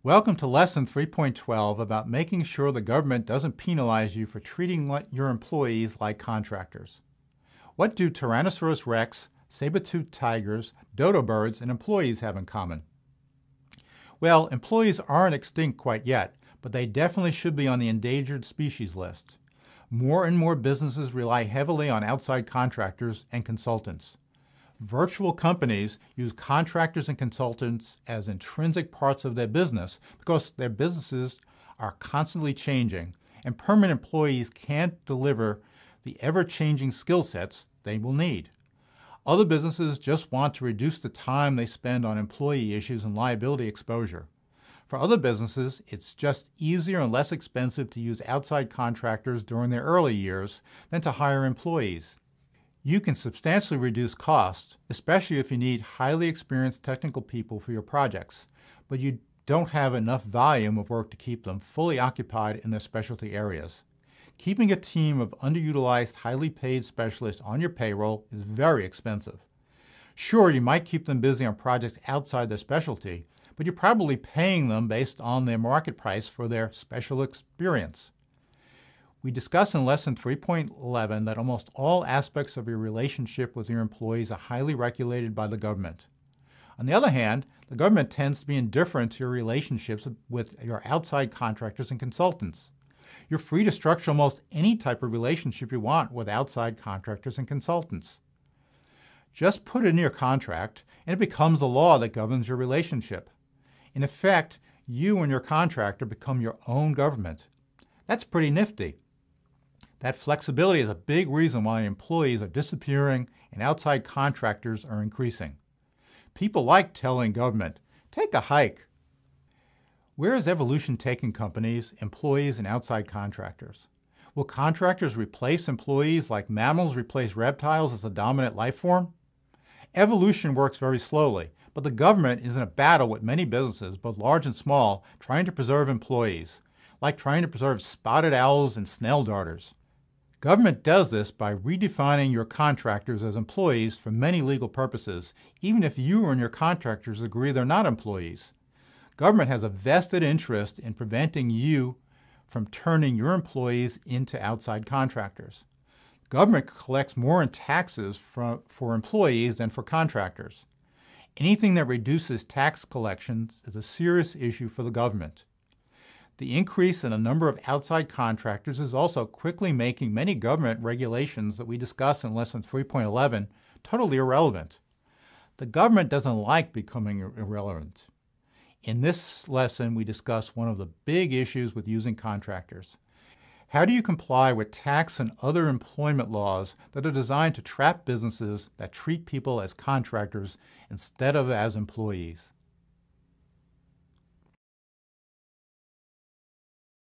Welcome to Lesson 3.12 about making sure the government doesn't penalize you for treating your employees like contractors. What do Tyrannosaurus rex, saber-toothed tigers, dodo birds, and employees have in common? Well, employees aren't extinct quite yet, but they definitely should be on the endangered species list. More and more businesses rely heavily on outside contractors and consultants. Virtual companies use contractors and consultants as intrinsic parts of their business because their businesses are constantly changing, and permanent employees can't deliver the ever-changing skill sets they will need. Other businesses just want to reduce the time they spend on employee issues and liability exposure. For other businesses, it's just easier and less expensive to use outside contractors during their early years than to hire employees. You can substantially reduce costs, especially if you need highly experienced technical people for your projects, but you don't have enough volume of work to keep them fully occupied in their specialty areas. Keeping a team of underutilized, highly paid specialists on your payroll is very expensive. Sure, you might keep them busy on projects outside their specialty, but you're probably paying them based on their market price for their special experience. We discuss in Lesson 3.11 that almost all aspects of your relationship with your employees are highly regulated by the government. On the other hand, the government tends to be indifferent to your relationships with your outside contractors and consultants. You're free to structure almost any type of relationship you want with outside contractors and consultants. Just put it in your contract, and it becomes the law that governs your relationship. In effect, you and your contractor become your own government. That's pretty nifty. That flexibility is a big reason why employees are disappearing and outside contractors are increasing. People like telling government, "Take a hike." Where is evolution taking companies, employees, and outside contractors? Will contractors replace employees like mammals replace reptiles as the dominant life form? Evolution works very slowly, but the government is in a battle with many businesses, both large and small, trying to preserve employees, like trying to preserve spotted owls and snail darters. Government does this by redefining your contractors as employees for many legal purposes, even if you and your contractors agree they're not employees. Government has a vested interest in preventing you from turning your employees into outside contractors. Government collects more in taxes for employees than for contractors. Anything that reduces tax collections is a serious issue for the government. The increase in the number of outside contractors is also quickly making many government regulations that we discuss in Lesson 3.11 totally irrelevant. The government doesn't like becoming irrelevant. In this lesson, we discuss one of the big issues with using contractors. How do you comply with tax and other employment laws that are designed to trap businesses that treat people as contractors instead of as employees?